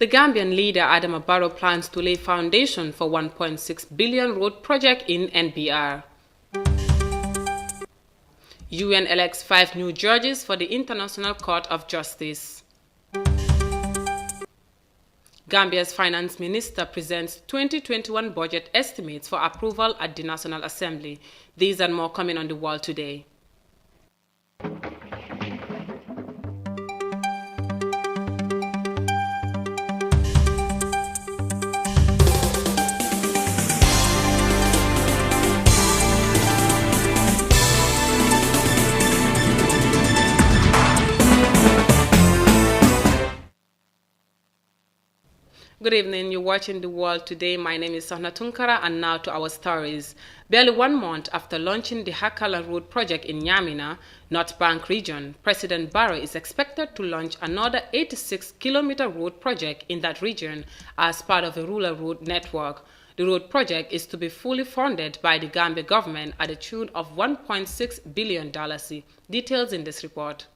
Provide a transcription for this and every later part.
Gambian leader Adama Barrow plans to lay foundation for 1.6 billion road project in NBR. UN elects 5 new judges for the International Court of Justice. Gambia's finance minister presents 2021 budget estimates for approval at the National Assembly. These and more coming on the wall today. Good evening, you're watching The World Today. My name is Sahna Tunkara, and now to our stories. Barely 1 month after launching the Hakala Road project in Nyamina, North Bank region, President Barrow is expected to launch another 86-kilometer road project in that region as part of a rural road network. The road project is to be fully funded by the Gambia government at a tune of $1.6 billion. Details in this report.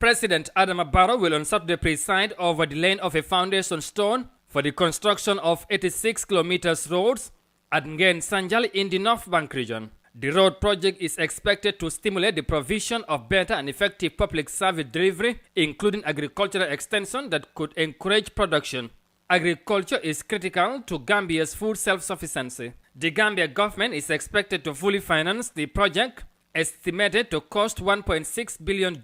President Adama Barrow will on Saturday preside over the laying of a foundation stone for the construction of 86 kilometers roads at Ngen Sanjal in the North Bank region. The road project is expected to stimulate the provision of better and effective public service delivery, including agricultural extension that could encourage production. Agriculture is critical to Gambia's food self-sufficiency. The Gambia government is expected to fully finance the project, estimated to cost $1.6 billion.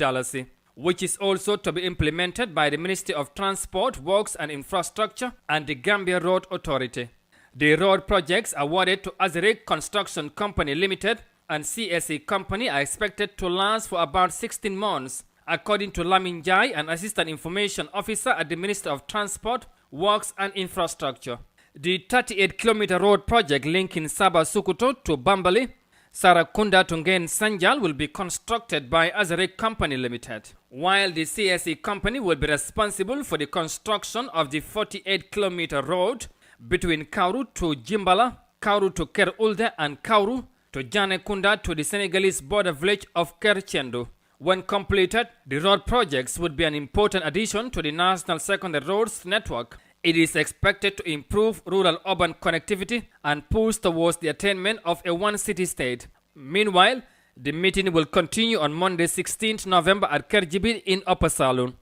Which is also to be implemented by the Ministry of Transport, Works and Infrastructure and the Gambia Road Authority. The road projects awarded to Azeric Construction Company Limited and CSE Company are expected to last for about 16 months, according to Lamin Jai, an Assistant Information Officer at the Ministry of Transport, Works and Infrastructure. The 38-kilometer road project linking Sabah Sukuto to Bambali, Sarakunda Tungen Sanjal will be constructed by Azeric Company Limited, while the CSE Company will be responsible for the construction of the 48-kilometer road between Kauru to Jimbala, Kauru to Ker Ulde and Kauru to Janekunda to the Senegalese border village of Kerchendu. When completed, the road projects would be an important addition to the national secondary roads network. It is expected to improve rural-urban connectivity and push towards the attainment of a one-city state. Meanwhile, the meeting will continue on Monday, 16th November at Kerjibit in Upper Saloon.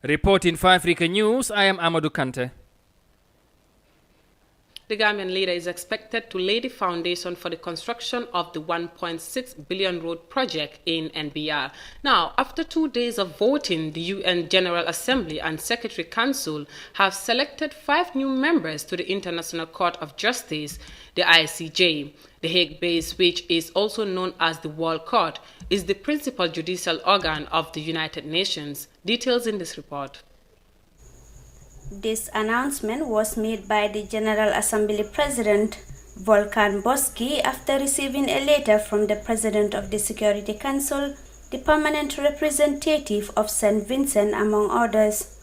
Reporting for Africa News, I am Amadou Kante. The Gambian leader is expected to lay the foundation for the construction of the 1.6 billion road project in NBR. Now, after 2 days of voting, the UN General Assembly and Secretary Council have selected 5 new members to the International Court of Justice, the ICJ. The Hague base, which is also known as the World Court, is the principal judicial organ of the United Nations. Details in this report. This announcement was made by the General Assembly President Volkan Bozkır after receiving a letter from the President of the Security Council, the permanent representative of St. Vincent, among others.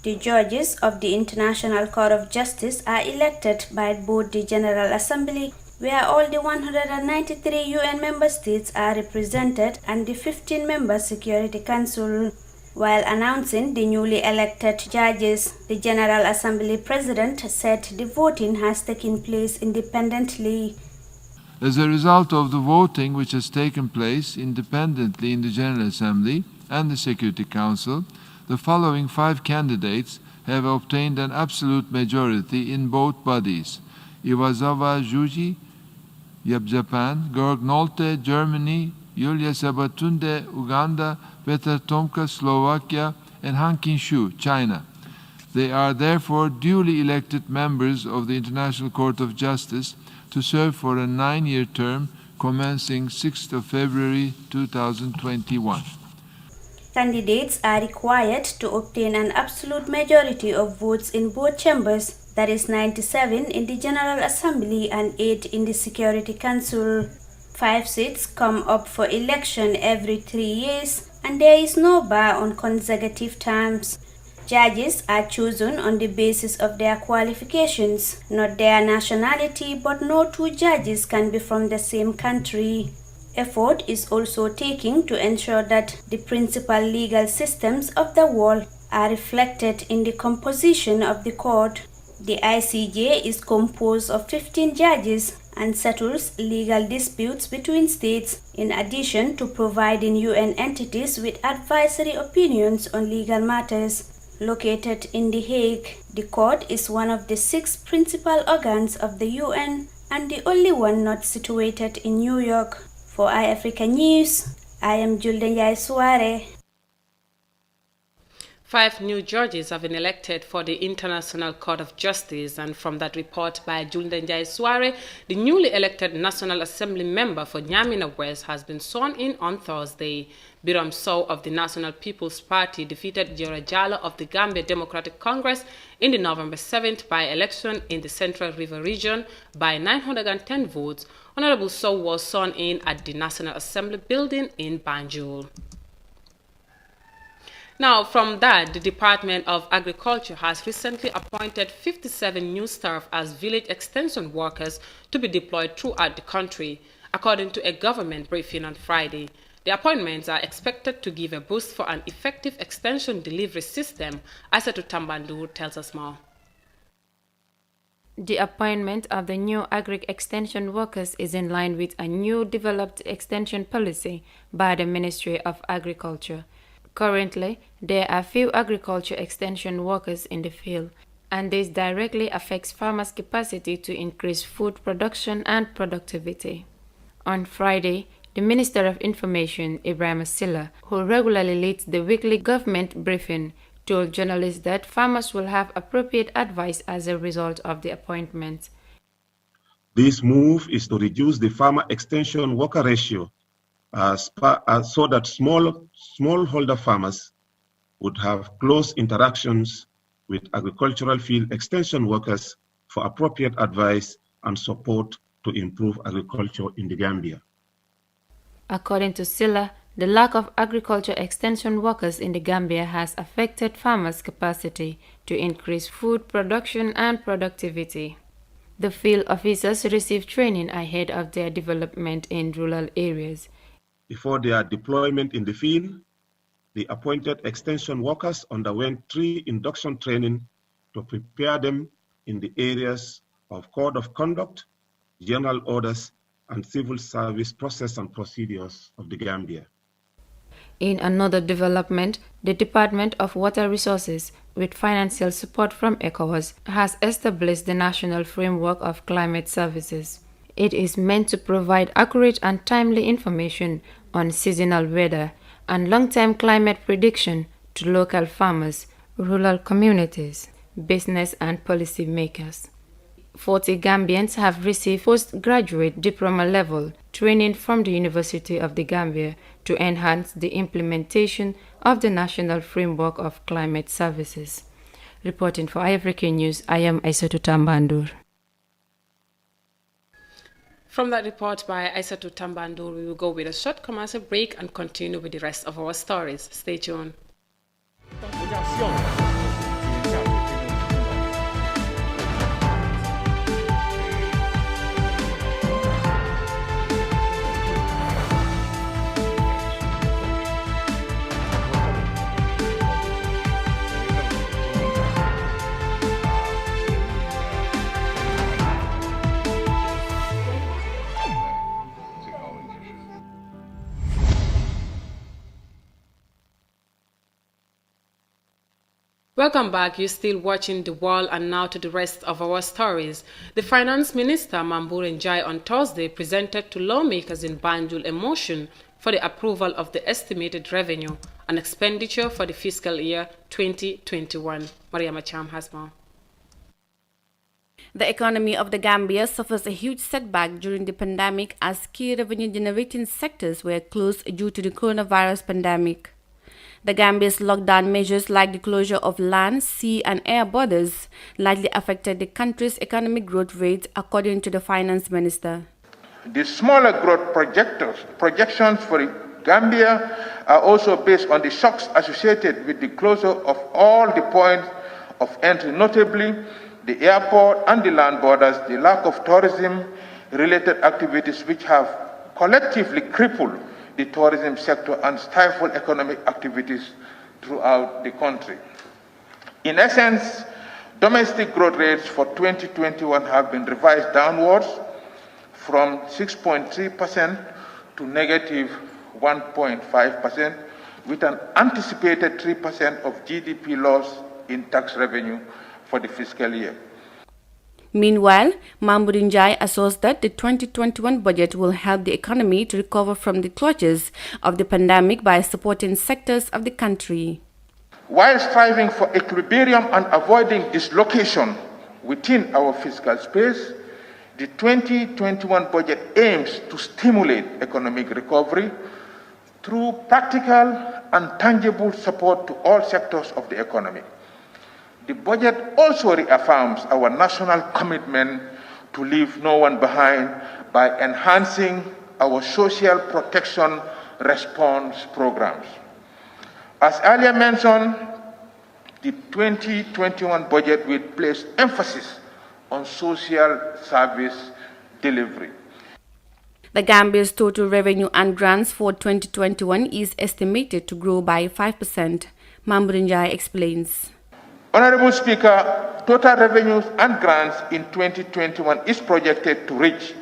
The judges of the International Court of Justice are elected by both the General Assembly, where all the 193 UN member states are represented, and the 15-member Security Council. While announcing the newly elected judges, the General Assembly President said the voting has taken place independently. As a result of the voting which has taken place independently in the General Assembly and the Security Council, the following 5 candidates have obtained an absolute majority in both bodies: Iwasawa Juji, Japan; Georg Nolte, Germany; Yulia Sabatunde, Uganda; Peter Tomka, Slovakia; and Han Kin-shu, China. They are therefore duly elected members of the International Court of Justice to serve for a 9-year term commencing 6th of February 2021. Candidates are required to obtain an absolute majority of votes in both chambers, that is 97 in the General Assembly and 8 in the Security Council. 5 seats come up for election every 3 years, and there is no bar on consecutive terms. Judges are chosen on the basis of their qualifications, not their nationality, but no 2 judges can be from the same country. Effort is also taken to ensure that the principal legal systems of the world are reflected in the composition of the court. The ICJ is composed of 15 judges and settles legal disputes between states, in addition to providing UN entities with advisory opinions on legal matters. Located in The Hague, the court is one of the 6 principal organs of the UN and the only one not situated in New York. For iAfrica News, I am Juldenjai Suare. 5 new judges have been elected for the International Court of Justice, and from that report by Juldenjai Suare, the newly elected National Assembly member for Nyamina West has been sworn in on Thursday. Biram Sow of the National People's Party defeated Jora Jallow of the Gambia Democratic Congress in the November 7th by-election in the Central River region by 910 votes. Honorable Sow was sworn in at the National Assembly building in Banjul. Now, from that, the Department of Agriculture has recently appointed 57 new staff as village extension workers to be deployed throughout the country, according to a government briefing on Friday. The appointments are expected to give a boost for an effective extension delivery system. Aissatou Tambandour tells us more. The appointment of the new agri-extension workers is in line with a new developed extension policy by the Ministry of Agriculture. Currently, there are few agriculture extension workers in the field, and this directly affects farmers' capacity to increase food production and productivity. On Friday, the Minister of Information, Ibrahim Silla, who regularly leads the weekly government briefing, told journalists that farmers will have appropriate advice as a result of the appointment. This move is to reduce the farmer extension worker ratio so that smallholder farmers would have close interactions with agricultural field extension workers for appropriate advice and support to improve agriculture in the Gambia. According to Silla, the lack of agriculture extension workers in the Gambia has affected farmers' capacity to increase food production and productivity. The field officers receive training ahead of their development in rural areas. Before their deployment in the field, the appointed extension workers underwent 3 induction training to prepare them in the areas of code of conduct, general orders, and civil service process and procedures of the Gambia. In another development, the Department of Water Resources, with financial support from ECOWAS, has established the National Framework of Climate Services. It is meant to provide accurate and timely information on seasonal weather and long-term climate prediction to local farmers, rural communities, business and policy makers. 40 Gambians have received postgraduate diploma level training from the University of the Gambia to enhance the implementation of the National Framework of Climate Services. Reporting for iAfrica News, I am Aissatou Tambandour. From that report by Aissatou Tambandour, we will go with a short commercial break and continue with the rest of our stories. Stay tuned. Welcome back. You're still watching The World, and now to the rest of our stories. The Finance Minister, Mamboure Njie, on Thursday presented to lawmakers in Banjul a motion for the approval of the estimated revenue and expenditure for the fiscal year 2021. Mariama Cham has more. The economy of the Gambia suffers a huge setback during the pandemic as key revenue-generating sectors were closed due to the coronavirus pandemic. The Gambia's lockdown measures like the closure of land, sea and air borders likely affected the country's economic growth rate, according to the finance minister. The smaller growth projections for the Gambia are also based on the shocks associated with the closure of all the points of entry, notably the airport and the land borders, the lack of tourism-related activities which have collectively crippled the tourism sector and stifle economic activities throughout the country. In essence, domestic growth rates for 2021 have been revised downwards from 6.3% to negative 1.5%, with an anticipated 3% of GDP loss in tax revenue for the fiscal year. Meanwhile, Mahmoud Njai assures that the 2021 budget will help the economy to recover from the clutches of the pandemic by supporting sectors of the country. While striving for equilibrium and avoiding dislocation within our fiscal space, the 2021 budget aims to stimulate economic recovery through practical and tangible support to all sectors of the economy. The budget also reaffirms our national commitment to leave no one behind by enhancing our social protection response programs. As earlier mentioned, the 2021 budget will place emphasis on social service delivery. The Gambia's total revenue and grants for 2021 is estimated to grow by 5%. Mahmoud Njai explains. Honorable Speaker, total revenues and grants in 2021 is projected to reach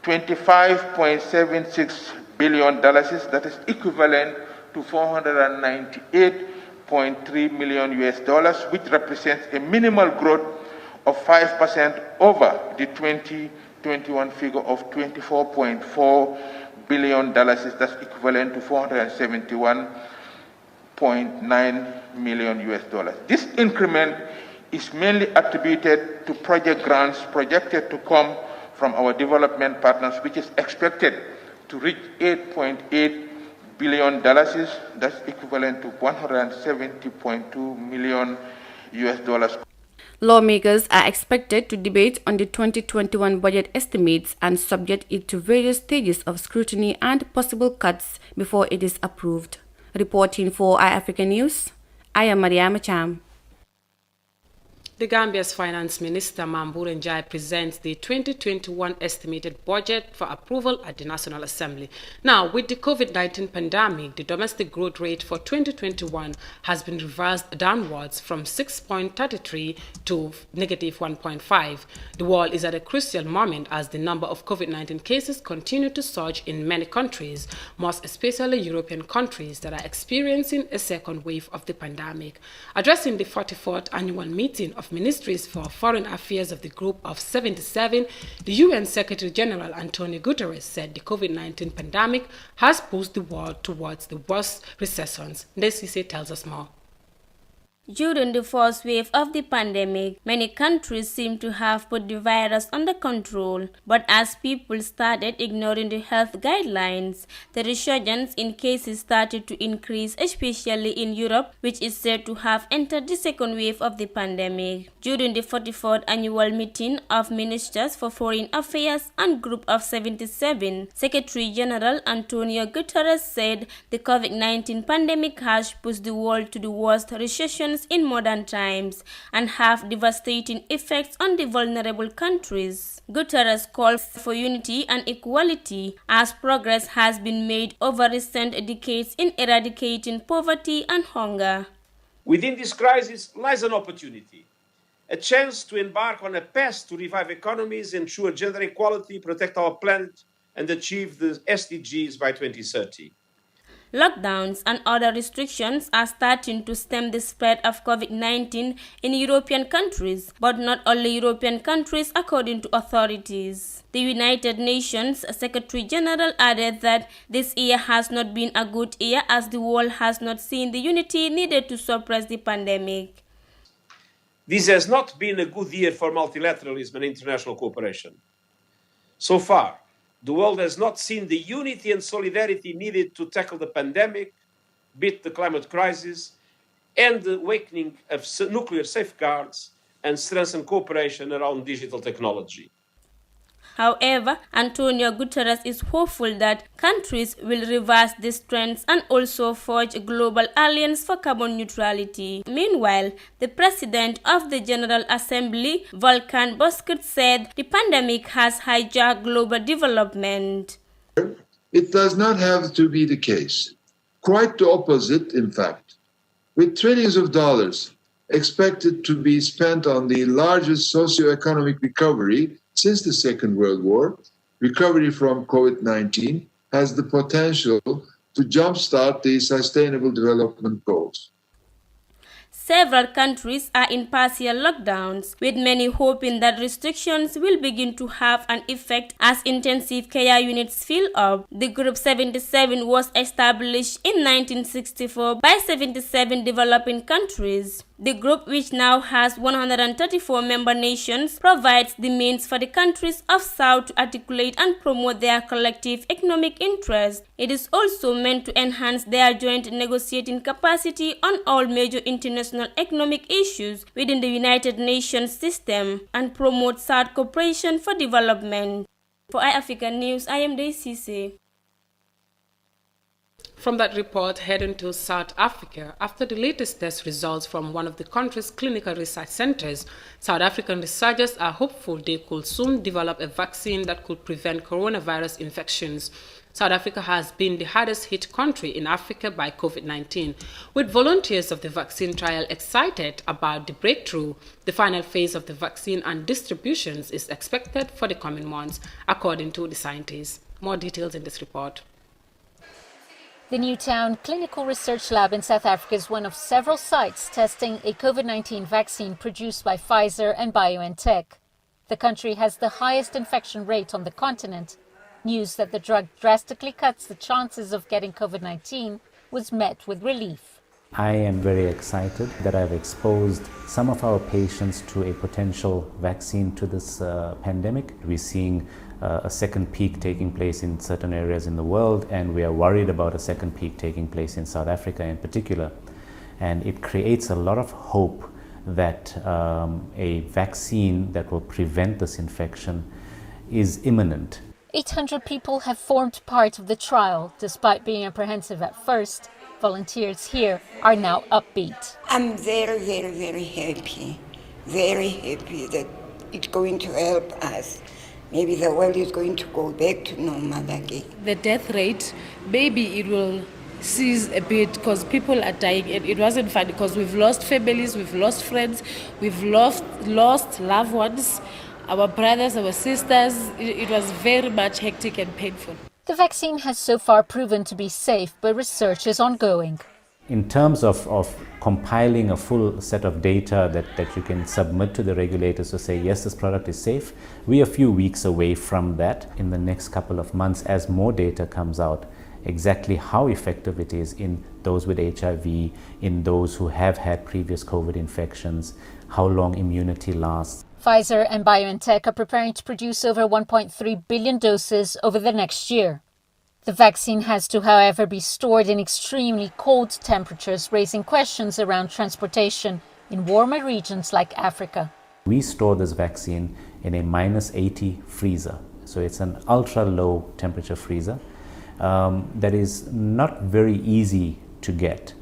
$25.76 billion, that is equivalent to $498.3 million, which represents a minimal growth of 5% over the 2021 figure of $24.4 billion, that's equivalent to $471.9 million. This increment is mainly attributed to project grants projected to come from our development partners, which is expected to reach $8.8 billion, that's equivalent to $170.2 million. Lawmakers are expected to debate on the 2021 budget estimates and subject it to various stages of scrutiny and possible cuts before it is approved. Reporting for iAfrica News, I am Mariama Cham. The Gambia's Finance Minister Mahmoud Njai presents the 2021 estimated budget for approval at the National Assembly. Now, with the COVID-19 pandemic, the domestic growth rate for 2021 has been reversed downwards from 6.33 to negative 1.5. The world is at a crucial moment as the number of COVID-19 cases continue to surge in many countries, most especially European countries that are experiencing a second wave of the pandemic. Addressing the 44th annual meeting of Ministries for Foreign Affairs of the Group of 77, the UN Secretary General Antonio Guterres said the COVID-19 pandemic has pushed the world towards the worst recessions. Nesise tells us more. During the first wave of the pandemic, many countries seem to have put the virus under control, but as people started ignoring the health guidelines, the resurgence in cases started to increase, especially in Europe, which is said to have entered the second wave of the pandemic. During the 44th annual meeting of Ministers for Foreign Affairs and Group of 77, Secretary General Antonio Guterres said the COVID-19 pandemic has pushed the world to the worst recessions in modern times and have devastating effects on the vulnerable countries. Guterres called for unity and equality as progress has been made over recent decades in eradicating poverty and hunger. Within this crisis lies an opportunity, a chance to embark on a path to revive economies, ensure gender equality, protect our planet, and achieve the SDGs by 2030. Lockdowns and other restrictions are starting to stem the spread of COVID-19 in European countries, but not only European countries according to authorities. The United Nations Secretary General added that this year has not been a good year as the world has not seen the unity needed to suppress the pandemic. This has not been a good year for multilateralism and international cooperation. So far, the world has not seen the unity and solidarity needed to tackle the pandemic, beat the climate crisis, end the awakening of nuclear safeguards, and strengthen cooperation around digital technology. However, Antonio Guterres is hopeful that countries will reverse these trends and also forge a global alliance for carbon neutrality. Meanwhile, the President of the General Assembly, Volkan Bozkurt, said the pandemic has hijacked global development. It does not have to be the case. Quite the opposite, in fact. With trillions of dollars expected to be spent on the largest socio-economic recovery since the Second World War, recovery from COVID-19, has the potential to jumpstart the Sustainable Development Goals. Several countries are in partial lockdowns, with many hoping that restrictions will begin to have an effect as intensive care units fill up. The Group 77 was established in 1964 by 77 developing countries. The group, which now has 134 member nations, provides the means for the countries of South to articulate and promote their collective economic interests. It is also meant to enhance their joint negotiating capacity on all major international economic issues within the United Nations system and promote South cooperation for development. For iAfrican News, I am Daisy Cisse. From that report, heading to South Africa, after the latest test results from one of the country's clinical research centers, South African researchers are hopeful they could soon develop a vaccine that could prevent coronavirus infections. South Africa has been the hardest hit country in Africa by COVID-19, with volunteers of the vaccine trial excited about the breakthrough. The final phase of the vaccine and distributions is expected for the coming months, according to the scientists. More details in this report. The Newtown Clinical Research Lab in South Africa is one of several sites testing a COVID-19 vaccine produced by Pfizer and BioNTech. The country has the highest infection rate on the continent. News that the drug drastically cuts the chances of getting COVID-19 was met with relief. I am very excited that I've exposed some of our patients to a potential vaccine to this pandemic. We're seeing a second peak taking place in certain areas in the world, and we are worried about a second peak taking place in South Africa in particular. And it creates a lot of hope that a vaccine that will prevent this infection is imminent. 800 people have formed part of the trial. Despite being apprehensive at first, volunteers here are now upbeat. I'm very, very, very happy that it's going to help us. Maybe the world is going to go back to normal again. The death rate, maybe it will cease a bit because people are dying. It wasn't fun because we've lost families, we've lost friends, we've lost loved ones, our brothers, our sisters. It was very much hectic and painful. The vaccine has so far proven to be safe, but research is ongoing. In terms of compiling a full set of data that you can submit to the regulators to say, yes, this product is safe, we're a few weeks away from that. In the next couple of months, as more data comes out, exactly how effective it is in those with HIV, in those who have had previous COVID infections, how long immunity lasts. Pfizer and BioNTech are preparing to produce over 1.3 billion doses over the next year. The vaccine has to, however, be stored in extremely cold temperatures, raising questions around transportation in warmer regions like Africa. We store this vaccine in a -80 freezer. So it's an ultra-low temperature freezer that is not very easy to get.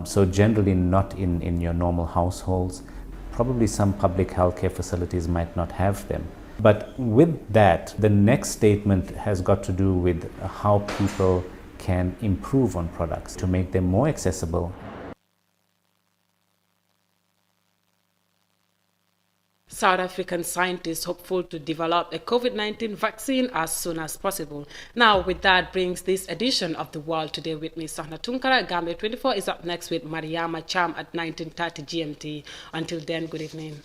So generally not in your normal households. Probably some public healthcare facilities might not have them. But with that, the next statement has got to do with how people can improve on products to make them more accessible. South African scientists hopeful to develop a COVID-19 vaccine as soon as possible. Now, with that brings this edition of The World Today with me, Sahna Tunkara. Gambia 24 is up next with Mariama Cham at 19:30 GMT. Until then, good evening.